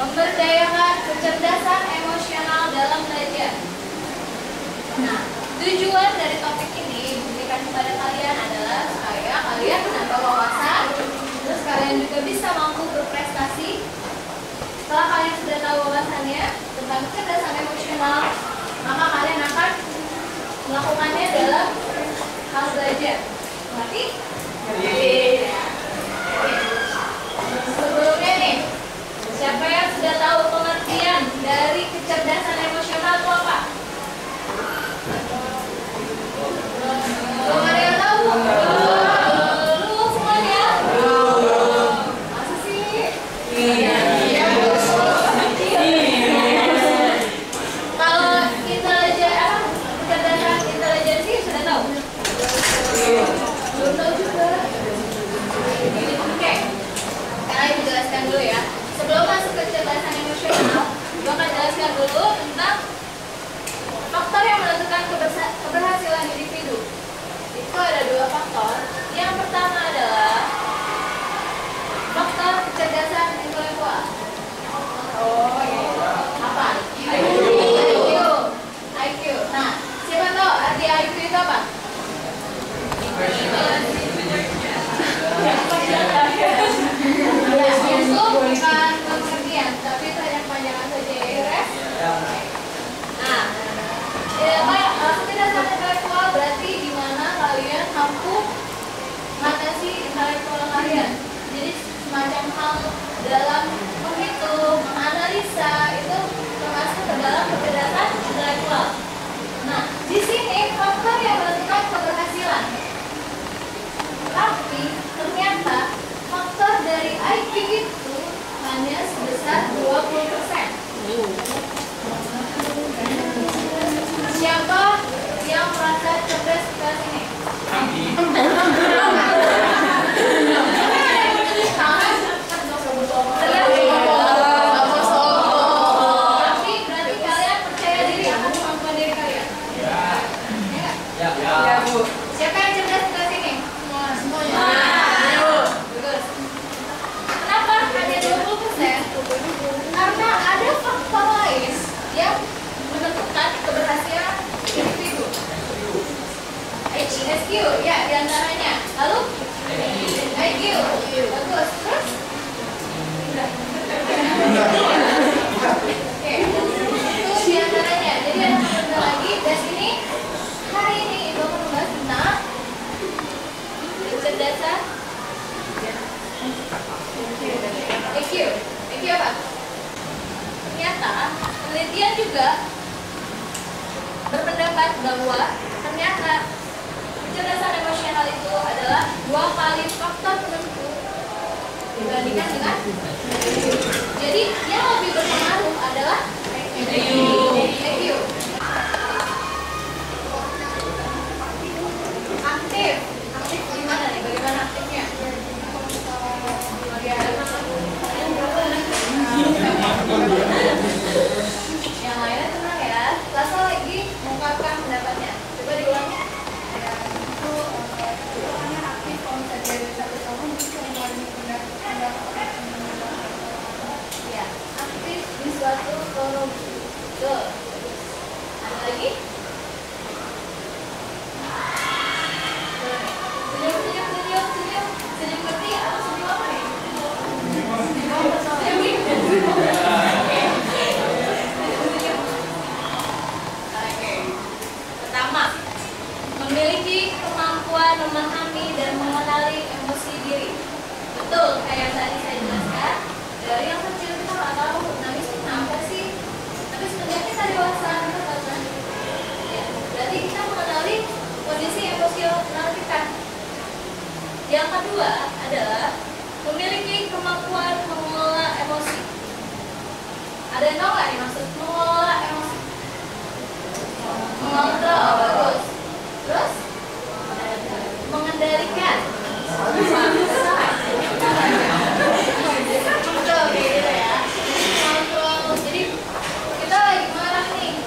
Memberdayakan kecerdasan emosional dalam belajar. Nah, tujuan dari topik ini diberikan kepada kalian adalah supaya kalian menambah wawasan, terus kalian juga bisa mampu berprestasi. Setelah kalian sudah tahu wawasannya tentang kecerdasan emosional, maka kalian akan melakukannya dalam hal belajar. Ngerti? Sebelumnya nih, siapa yang sudah tahu pengertian dari kecerdasan emosional itu apa? Belum ada yang tahu? Lu semuanya? Masa sih? Kalau kecerdasan intelijensi sudah tahu? Belum tahu juga. Oke, sekarang ibu jelaskan dulu ya. Sebelum masuk ke kecerdasan emosional, ibu akan jelaskan dulu tentang faktor yang menentukan keberhasilan individu. Itu ada dua faktor. Yang pertama adalah faktor kecerdasan intelektual. Oh iya. Apa? IQ. Nah, siapa tahu arti IQ itu apa? Ya, itu bukan pengertian, tapi itu hanya kepanjangan saja ya. Nah, kecerdasan intelektual berarti di mana kalian mampu mengatasi intelektual kalian. Jadi semacam hal dalam menghitung, menganalisa itu termasuk ke dalam kecerdasan intelektual. Nah, di sini faktor yang menentukan keberhasilan. Tapi ternyata faktor dari IQ itu hanya sebesar 20%. Siapa yang merasa cerdas ke sini? Tapi berarti kalian percaya diri akan kemampuan diri kalian? Ya, Bu. Siapa yang cerdas ke sini? Semuanya. Bagus. Kenapa hanya 20%? Karena ada faktor lain yang menentukan keberhasilan individu. SQ, ya diantaranya. Lalu IQ, bagus. Terus? Oke, itu diantaranya. Jadi ada satu lagi. Dan ini hari ini ibu akan membahas tentang kecerdasan IQ. IQ apa? Ternyata penelitian juga berpendapat bahwa ternyata kecerdasan emosional itu adalah 2 kali faktor penentu dibandingkan dengan jadi yang lebih berpengaruh adalah IQ. Aktif gimana nih? Bagaimana aktifnya? Yang lainnya tenang ya. Lasa lagi mengungkapkan pendapatnya. Coba diulangi. Itu hanya aktif kalau misalnya dari 1 tahun itu mengalami pendapat. Ya, aktif di suatu forum. Tuh. Ada lagi? Senyum ngerti atau senyum apa nih? Oke. Pertama, memiliki kemampuan memahami dan mengenali emosi diri. Betul, kayak tadi saya jelaskan. Dari yang kecil kita nggak tahu nangis itu kenapa sih. Tapi sebenarnya kita dewasa, kan? Ya, berarti kita mengenali kondisi emosional kita. Yang kedua adalah memiliki kemampuan mengelola emosi. Ada yang tahu nggak nih maksud mengelola emosi? Mengontrol, bagus. Terus mengendalikan. Betul, gitu ya. Mengontrol. Jadi kita lagi marah nih.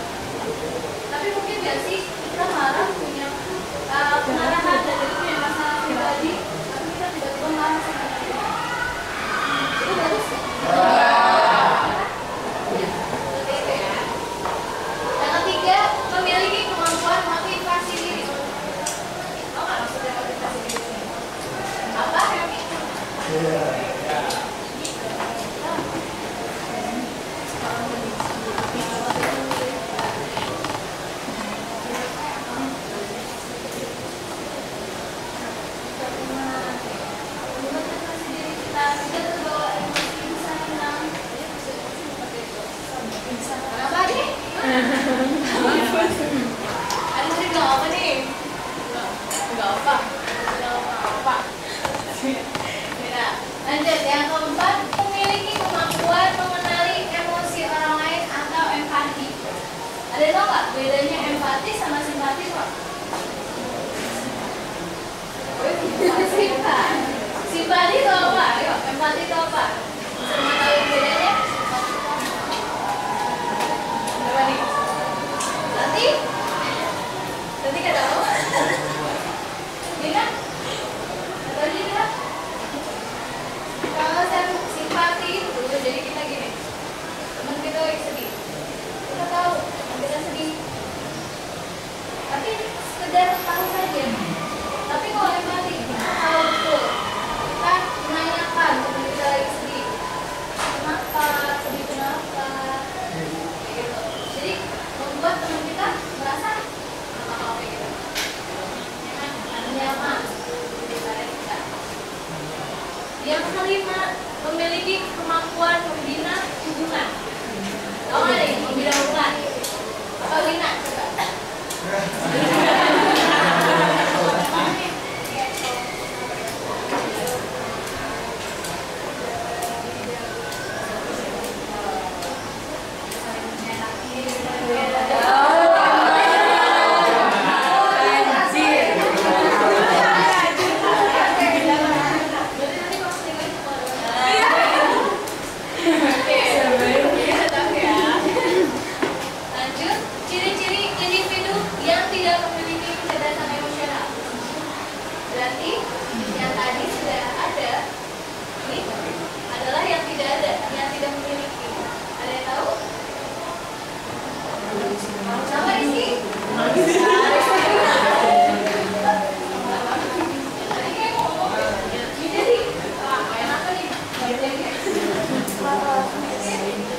Tapi mungkin nggak sih kita marah punya kemarahan dan itu punya masalah pribadi. Tapi kita tidak perlu marah sama dia. Itu bagus.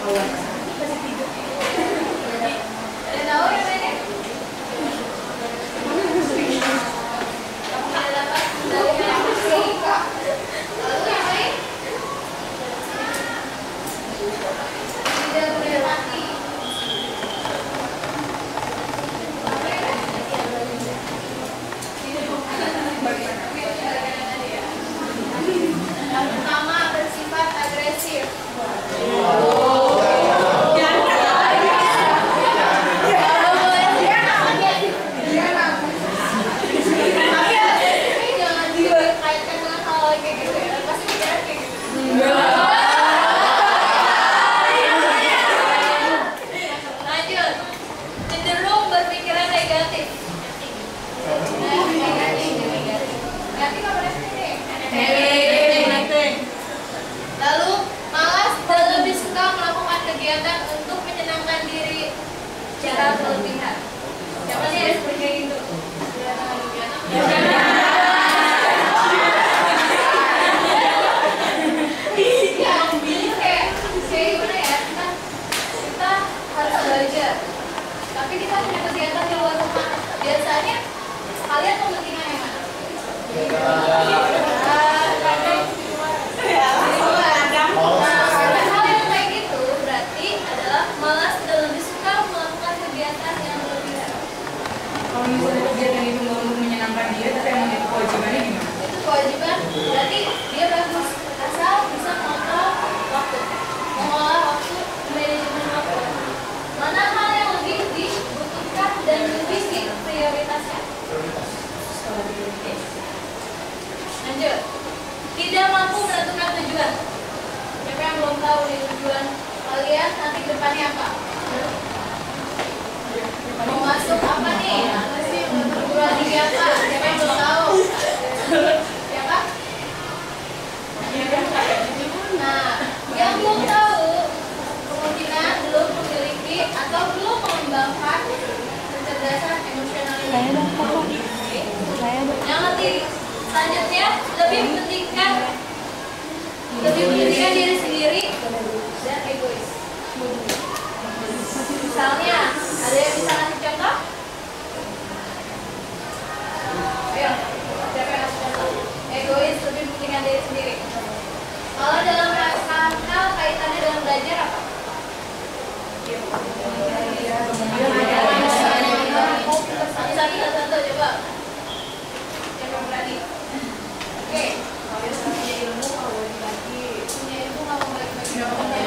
Ada tahu yang lainnya? Kamu tidak dapat kendalikan emosi. Lalu yang lain? Tidak berempati. Yang pertama bersifat agresif. Jangan dikaitkan dengan hal kayak gitu ya. Pasti bicara kayak gitu. Lanjut. Cenderung berpikiran negatif. Negatif apa negatif? Lalu malas dan lebih suka melakukan kegiatan untuk menyenangkan diri secara berlebihan. Siapa sih yang seperti kayak gitu? Ya, kayak gimana ya? Kita harus belajar. Tapi kita punya kegiatan di luar rumah. Biasanya kalian kepentingan yang mana? Hal yang kayak gitu berarti adalah malas dan lebih suka melakukan kegiatan yang berlebihan. Kalau misalnya kegiatan itu nggak untuk menyenangkan dia, tapi emang itu kewajibannya gimana? Itu kewajiban, berarti dia bagus asal bisa mengontrol waktu, mengolah waktu, manajemen waktu. Mana hal yang lebih dibutuhkan dan lebih diprioritaskan? Lanjut. Tidak mampu menentukan tujuan. Siapa yang belum tahu nih tujuan kalian nanti ke depannya apa? Mau masuk apa nih? Perguruan tinggi apa? Siapa yang belum tahu? Siapa? Nah, yang belum tahu kemungkinan belum memiliki atau belum mengembangkan kecerdasan emosional ini. Yang nanti selanjutnya lebih mementingkan diri sendiri dan egois. Misalnya, ada yang bisa kasih contoh? Ayo, siapa yang kasih contoh? Egois, lebih mementingkan diri sendiri. Kalau dalam hal kaitannya dengan belajar apa? Misalnya contoh coba. Siapa yang berani? Oke. Punya ilmu nggak mau bagi-bagi.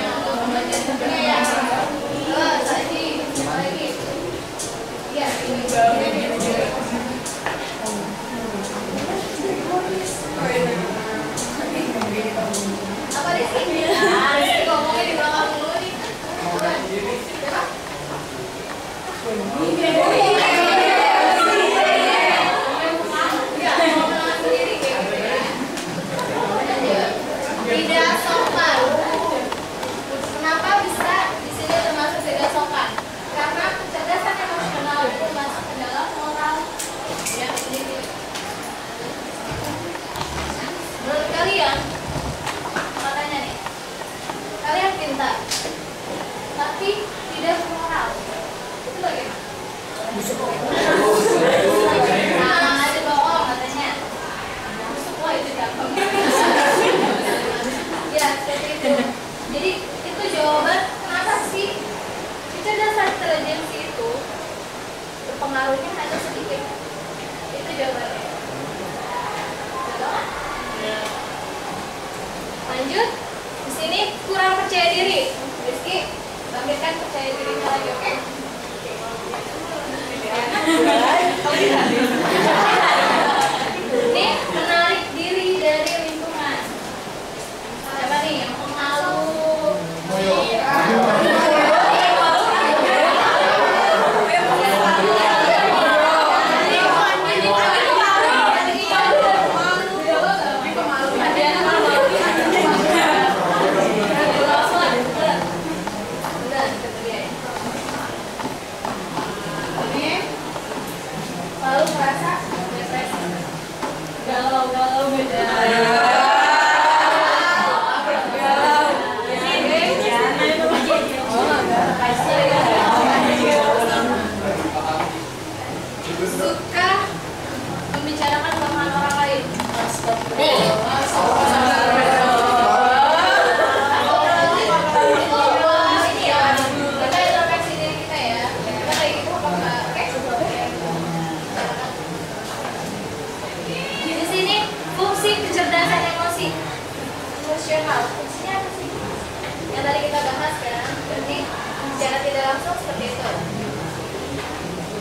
seperti itu.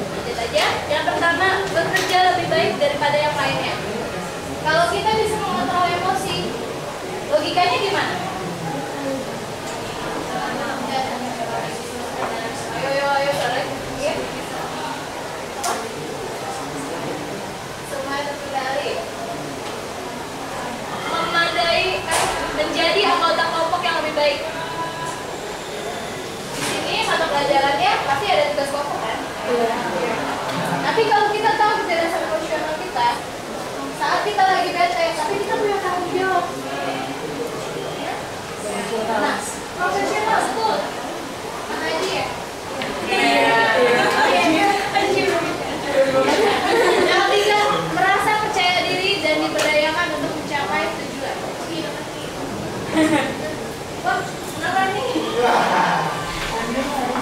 Lanjut aja. Yang pertama, bekerja lebih baik daripada yang lainnya. Kalau kita bisa mengontrol emosi, logikanya gimana? Ayo, sorry. Ya. Apa? Semuanya terkendali. Memadai menjadi anggota kelompok yang lebih baik. Di sini mata pelajarannya pasti ada tugas kelompok kan? Iya. Tapi kalau kita tahu kecerdasan emosional kita, saat kita lagi bete, tapi kita punya tanggung jawab. Nah, profesional betul. Mana aja ya? Yang ketiga, merasa percaya diri dan diberdayakan untuk mencapai tujuan. Wah, kenapa nih?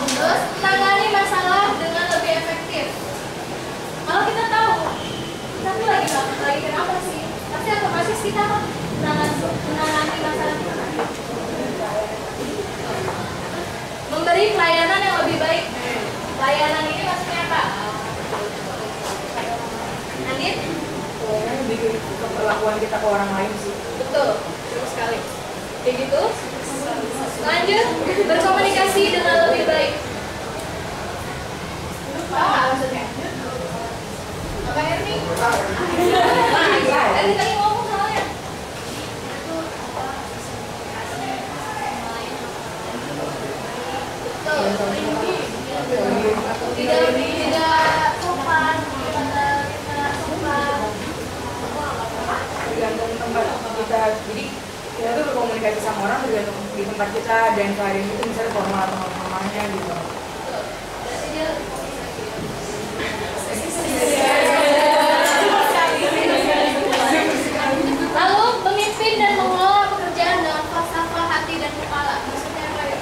Terus, menangani masalah dengan lebih efektif. Kalau kita tahu, kita tuh lagi kenapa sih? Pasti otomatis kita akan menangani masalah kita. Memberi pelayanan yang lebih baik. Pelayanan ini maksudnya apa? Andin? Pelayanan lebih ke perlakuan kita ke orang lain sih. Betul, betul sekali. Kayak gitu. Lanjut, berkomunikasi dengan lebih baik. Tahu nggak maksudnya? Apa Erni? Erni tadi ngomong soalnya. Betul. Tidak sopan, kita sopan. Tergantung tempat kita. Jadi kita tuh berkomunikasi sama orang tergantung di tempat kita dan kehadiran itu misalnya formal atau non formalnya gitu. Berarti dia lalu memimpin dan mengelola pekerjaan dengan falsafah hati dan kepala. Maksudnya apa ya?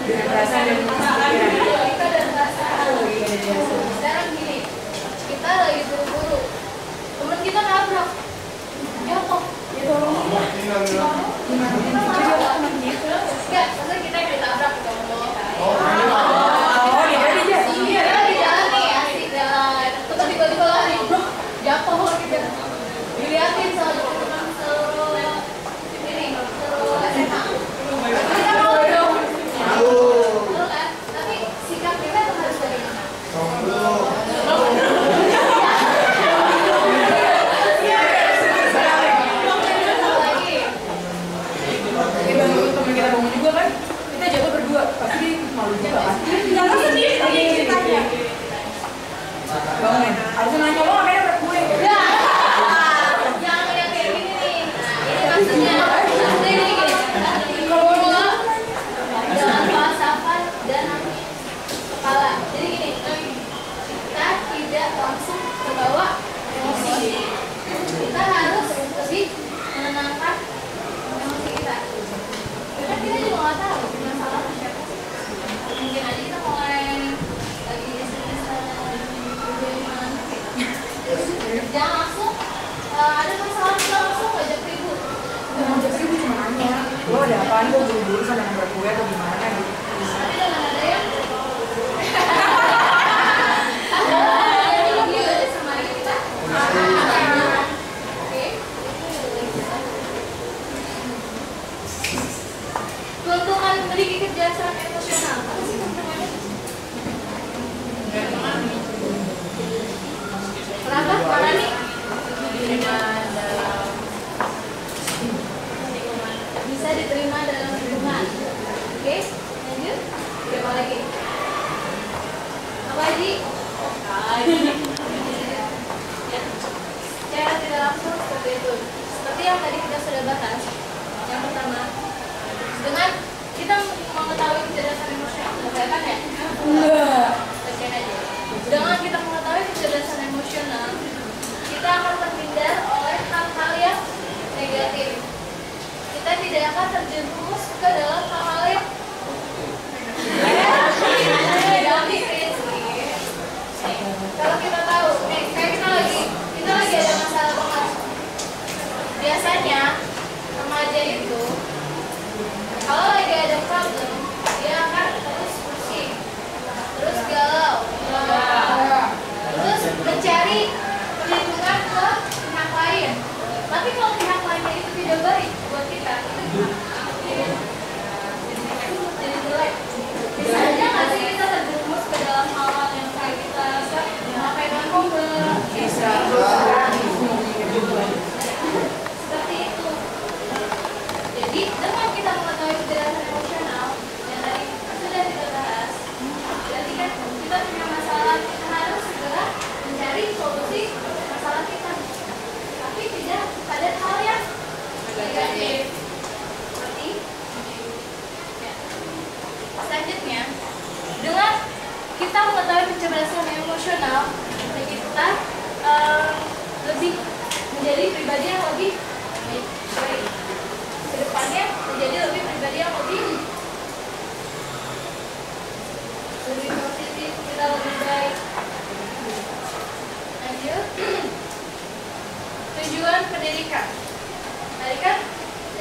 Dengan perasaan dan pikiran. Logika dan perasaan. Iya. Sekarang gini, kita lagi buru-buru, temen kita nabrak, jatuh. Ya tolong. Gimana? Enggak, maksudnya kita yang ditabrak gitu. Oh, iya dia. Iya, di jalan nih, asik jalan. Terus tiba-tiba lari, jatuh gitu. Diliatin sama teman-teman seluruh SMA. Kita mau dong. Betul kan? Tapi sikap kita tuh harus bagaimana? Temen kita bangun juga kan, kita jatuh berdua, pasti malu juga kan? Jatuh sendiri ceritanya. Bangun, harusnya nanya lo ngapain nabrak gue? Jangan yang kayak gini nih. Nah, ini maksudnya gini. Kalau jangan falsafah dan kepala. Jadi gini, kita tidak langsung terbawa emosi. Kita harus lebih menenangkan emosi kita. Karena kita juga nggak tahu masalah siapa. Mungkin aja kita mulai lagi iseng-iseng jangan langsung ada masalah kita langsung ngajak ribut. Ngajak ribut cuma nanya, lo ada apaan, gue buru-buru sama nabrak gue atau gimana gitu. Tapi jangan ada yang video aja sama aja kita. Oke. Keuntungan memiliki kecerdasan emosional. Apa sih keuntungannya? Kenapa? Mana nih? Bisa diterima dalam lingkungan. Oke, lanjut. Apa lagi? Apa lagi? Secara tidak langsung seperti itu. Seperti yang tadi kita sudah bahas. Yang pertama, dengan kita mengetahui kecerdasan emosional, kelihatan ya? Bacain aja. Dengan kita mengetahui kecerdasan emosional, kita akan terhindar oleh hal-hal yang negatif. Kita tidak akan terjerumus ke dalam hal-hal yang negatif. Kalau kita tahu, kayak kita lagi ada masalah banget. Biasanya remaja itu kalau lagi ada problem, dia akan terus kita mengetahui kecerdasan emosional, kita lebih menjadi pribadi yang lebih baik. Kedepannya menjadi lebih pribadi yang lebih positif, kita lebih baik. Lanjut. Tujuan pendidikan. Tadi kan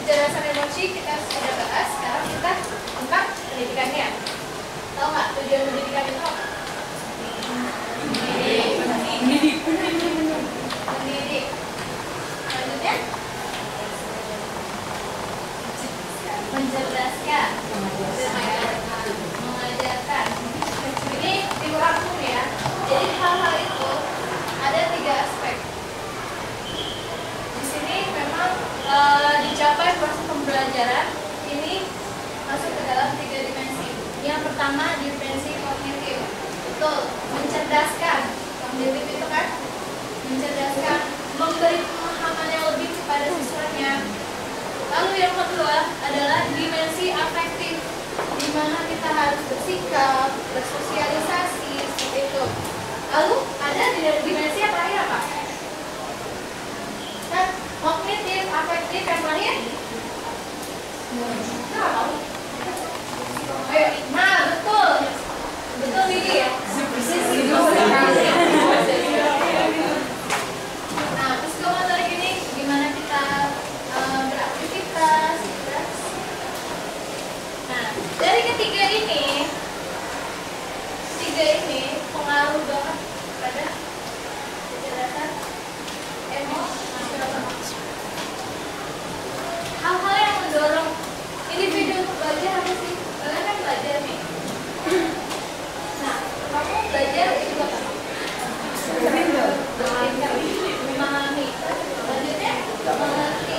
kecerdasan emosi kita sudah bahas, sekarang kita tentang pendidikannya. Tahu nggak tujuan pendidikan itu apa? Mendidik. Lanjutnya? Mencerdaskan. Mengajarkan. Ini dirangkum ya. Jadi hal-hal itu ada 3 aspek. Di sini memang dicapai proses pembelajaran ini masuk ke dalam 3 dimensi. Yang pertama dimensi kognitif, betul, mencerdaskan. Kognitif itu kan mencerdaskan, memberi pemahaman yang lebih kepada siswanya. Lalu yang kedua adalah dimensi afektif, di mana kita harus bersikap, bersosialisasi, seperti itu. Lalu ada dimensi yang terakhir apa? Kan kognitif, afektif, yang terakhir? Nah, betul. Betul ini ya. Nah, psikomotorik ini gimana kita beraktivitas, gitu. Nah, dari tiga ini pengaruh banget pada kecerdasan emosional. Hal-hal yang mendorong individu untuk belajar apa sih? Kalian kan belajar nih. Nah, kamu belajar itu apa? Memahami. Selanjutnya, mengerti.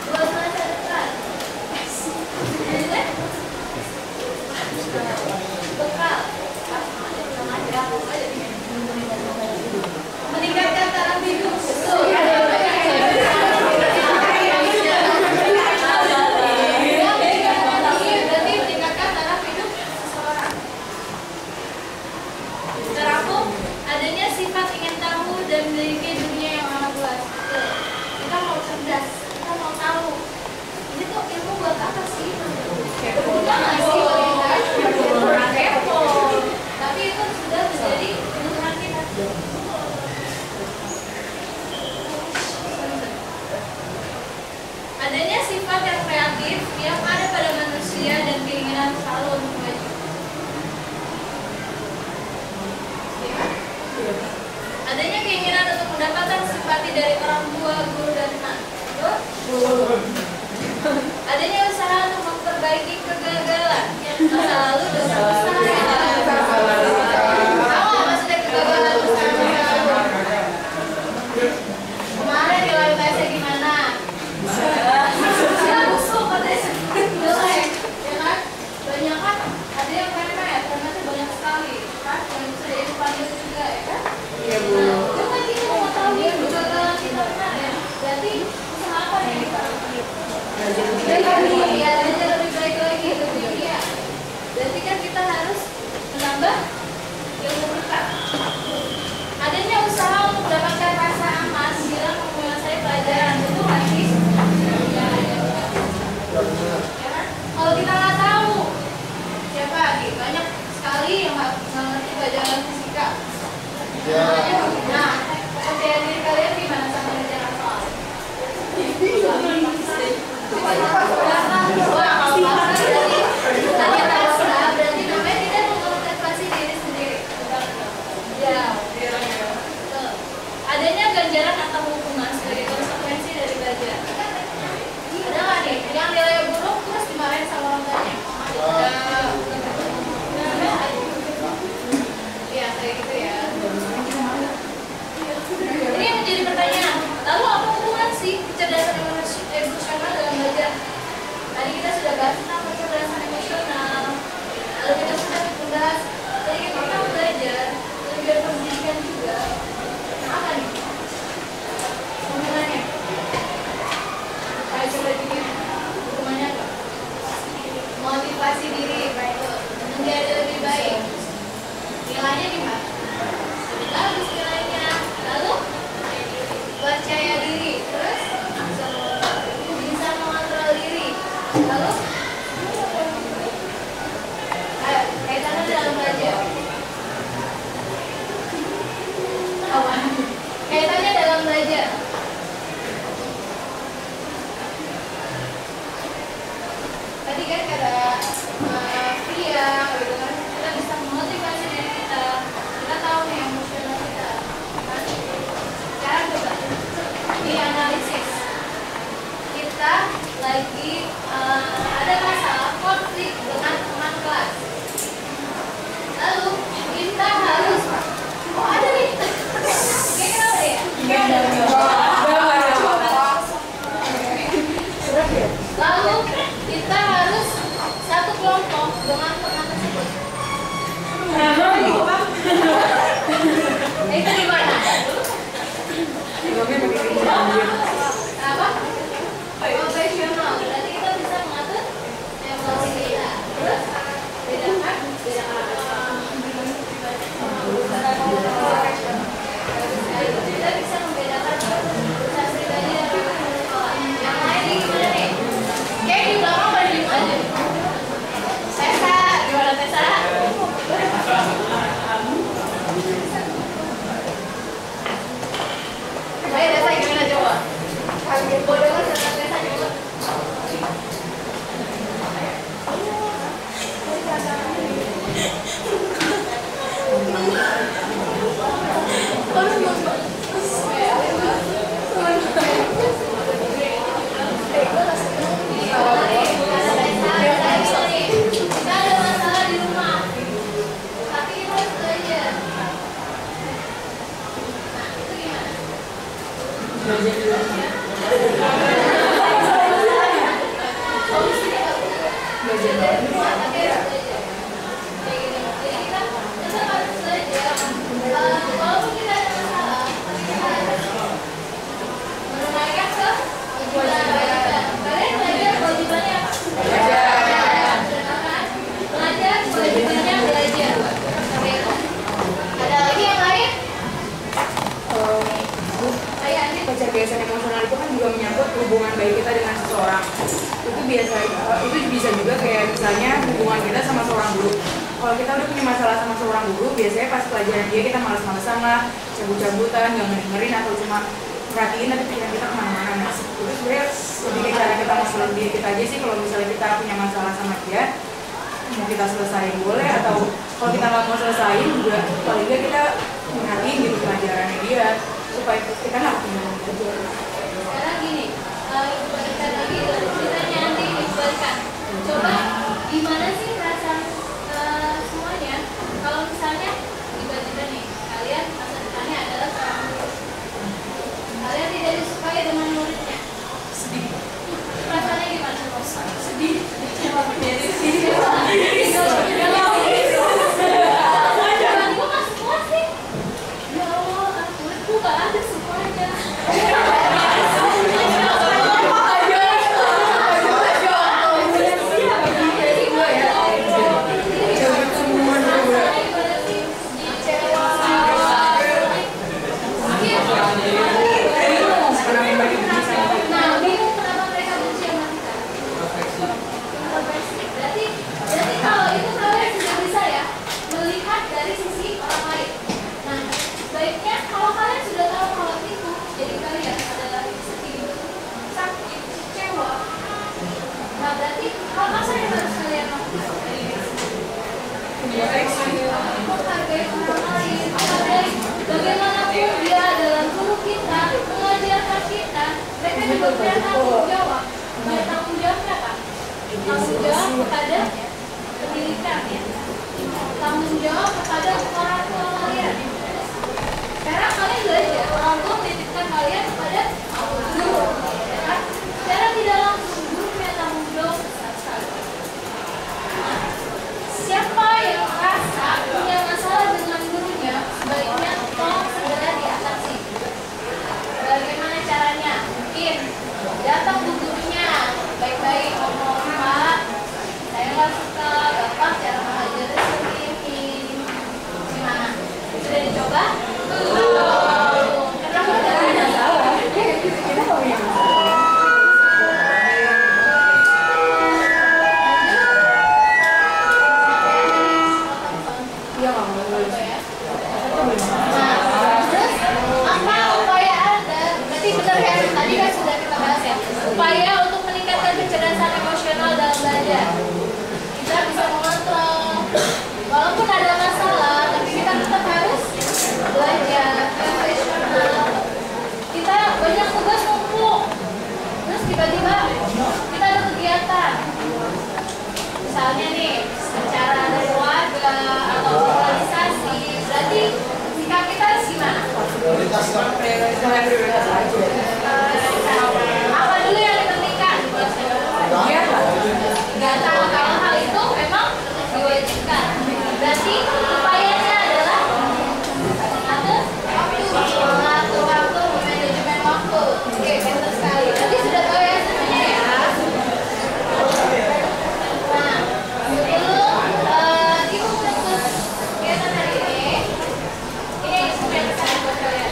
Buat masa depan. Selanjutnya, bekal. Meningkatkan taraf hidup. Betul. Adanya sifat ingin tahu dan memiliki dunia yang amat luas. Kita mau cerdas, kita mau tahu. Ini tuh ilmu buat apa sih? Kita masih orang kepo. Tapi itu sudah menjadi kebutuhan kita. Adanya sifat yang kreatif yang ada pada manusia dan keinginan selalu untuk maju. Adanya keinginan untuk mendapatkan simpati dari orang tua, guru, dan teman. Adanya usaha untuk memperbaiki kegagalan masa lalu dan usaha yang lalu. Tahu nggak maksudnya kegagalan usaha? Kemarin nilai tesnya gimana? Ya busuk katanya, jelek, ya kan? Banyak kan? Ada yang remeh, ternyata banyak sekali, kan? Yang bisa jadi panjang juga, ya kan? Iya, Bu. Nah, kan kita mau tahu nih kegagalan kita kemarin. Berarti usaha apa yang kita lakukan? Belajar lebih baik lagi, lebih giat. Berarti kan kita harus menambah ilmu kita. Adanya usaha untuk mendapatkan rasa aman bila menguasai pelajaran, betul nggak sih? Ya kan? Kalau kita nggak tahu, siapa nih? Banyak sekali yang nggak ngerti pelajaran fisika. Nah, kepercayaan diri kalian gimana sama mengerjakan soal? Berarti namanya tidak memotivasi diri sendiri. Ya. Adanya ganjaran atau hukuman sebagai konsekuensi dari belajar. Ada nggak nih yang nilai buruk terus dimarahin sama orang tuanya? Ya kayak gitu ya. Ini yang menjadi pertanyaan. Lalu apa hubungan sih kecerdasan emosional dalam belajar? Tadi kita sudah bahas tentang kecerdasan emosional. Lalu kita sudah bahas tadi kita belajar belajar pendidikan juga. Nah, apa nih hubungannya? Ayo coba bikin hubungannya apa? Motivasi diri, menjadi lebih baik. Sekolahnya di mana? Bagus nilainya. Lalu percaya diri, terus bisa mengontrol diri. Lalu kaitannya dalam belajar. Apa? Kaitannya dalam belajar. Tadi kan ada pria, gitu kan, kita bisa memotivasi diri kita tahu nih emosional kita. Kan? Sekarang coba dianalisis. Kita lagi ada masalah konflik dengan teman kelas. Lalu kita harus, oh ada nih, kayak kenapa ya? Lalu kita harus satu kelompok dengan teman tersebut. Itu gimana? Apa? Profesional. Berarti kita bisa mengatur emosi kita. Terus bedakan kita bisa membedakan usaha pribadi dan sekolah. Yang lain gimana nih? Kayak di belakang pada diem aja. Tessa, gimana Tessa? Ayo Tessa gimana coba? Boleh dengar cerita Tessa coba. Kita ada masalah di rumah, tapi kita harus belajar. Nah, itu gimana? Belajar di rumah, tapi harus belajar. Jadi kita tetap harus belajar. Walaupun kita ada masalah, tapi kita harus menunaikan kewajiban. Kalian belajar kewajibannya apa? Belajar kewajibannya belajar. Seperti itu. Ada lagi yang lain? Pacar kebiasaan emosional itu kan juga menyangkut hubungan baik kita dengan seseorang. Itu biasa, itu bisa juga kayak misalnya hubungan kita sama seorang guru. Kalau kita udah punya masalah sama seorang guru, biasanya pas pelajaran dia kita malas-malasan lah, cabut-cabutan, nggak ngedengerin atau cuma perhatiin tapi pikiran kita kemana-mana. Nah, itu sebenarnya lebih kayak cara kita ngasihin diri kita aja sih. Kalau misalnya kita punya masalah sama dia, mau kita selesaiin boleh, atau kalau kita nggak mau selesaiin juga paling nggak kita perhatiin gitu pelajarannya dia supaya kita nggak punya belajar. Sekarang gini, berikan lagi ceritanya nanti diberikan. Coba gimana sih perasaan semuanya kalau misalnya tiba-tiba nih kalian masa depannya adalah seorang guru, kalian tidak disukai dengan muridnya, Sedih. perasaannya gimana? Sedih. Tiba-tiba masuk kelas sih, ya Allah, muridku gak ada semuanya. Nah, bingung kenapa mereka benci sama kita. Berarti kalau itu kalian sudah bisa ya melihat dari sisi orang lain. Nah, baiknya kalau kalian sudah tahu kalau itu jadi kalian adalah sedih, sakit, kecewa. Nah, berarti apa yang harus kalian lakukan? Menghargai orang lain, menghargai bagaimanapun dia adalah guru kita, mengajarkan kita. Mereka juga punya tanggung jawab. Punya tanggung jawabnya apa? Tanggung jawab kepada pendidikan ya. Tanggung jawab kepada orang tua kalian. Sekarang kalian belajar, orang tua menitipkan kalian kepada guru. Ya kan? Secara tidak langsung guru punya tanggung jawab besar sekali. Siapa yang merasa punya masalah dengan gurunya, sebaiknya tolong segera diatasi. Bagaimana caranya? Mungkin datang ke gurunya, baik-baik ngomong, Pak, saya nggak suka Bapak cara mengajar seperti ini. Gimana? nilai prioritas aja. Apa dulu yang ditentukan? Iya lah. Kalau hal itu memang diwajibkan. Berarti upayanya adalah mengatur waktu, manajemen waktu. Oke, pintar sekali. Nanti sudah tahu ya semuanya ya. Nah, sebelum ibu menutup kegiatan hari ini sudah pesan buat kalian.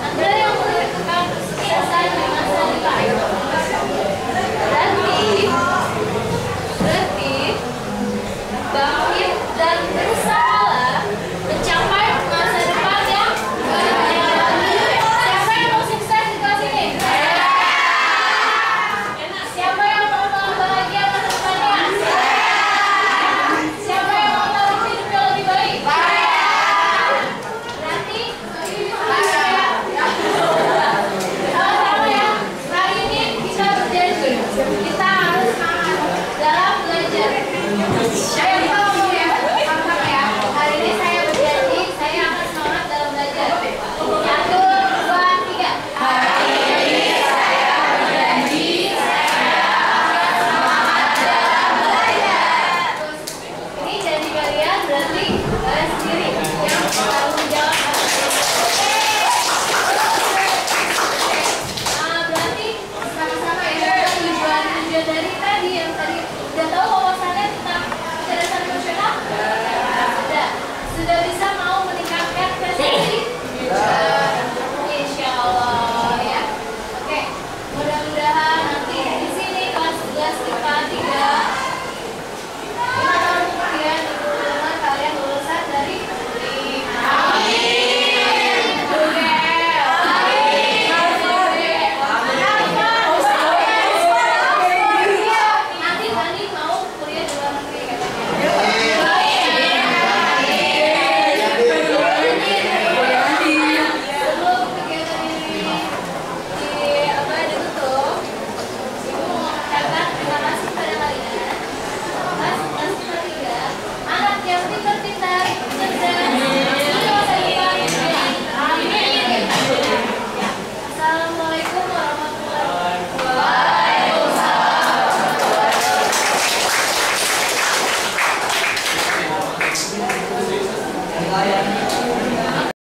Anda yang menentukan kesan di masa depan. Berarti bangkit dan berusaha mencapai masa depan yang siapa yang mau sukses di kelas ini? Siapa yang mau bahagia masa depannya? Siapa yang mau taruh hidupnya lebih baik? Berarti sama-sama ya. Hari ini kita berjanji kita harus semangat dalam belajar. Saya ngomong ya, sama-sama ya. Hari ini saya berjanji saya akan semangat dalam belajar. 1, 2, 3. Hari ini saya berjanji saya akan semangat dalam belajar. Ini janji kalian berarti kalian sendiri yang bertanggung jawab. Berarti sama-sama ya tujuan dari tadi yang tadi udah tahu wawasannya tentang kecerdasan emosional? Sudah bisa mau meningkatkan prestasi? Insya Allah ya. Oke, mudah-mudahan nanti di sini kelas 11 IPA 3 5 tahun kemudian ibu-ibu kalian lulusan dari Uni. Amin. Oke. Nanti mau kuliah di luar negeri katanya. Sebelum kegiatan ini ditutup, ibu mau mengucapkan terima kasih pada kalian. Kelas 3, anak yang pintar-pintar, cerdas, masa depan yang amin. Assalamualaikum warahmatullahi wabarakatuh.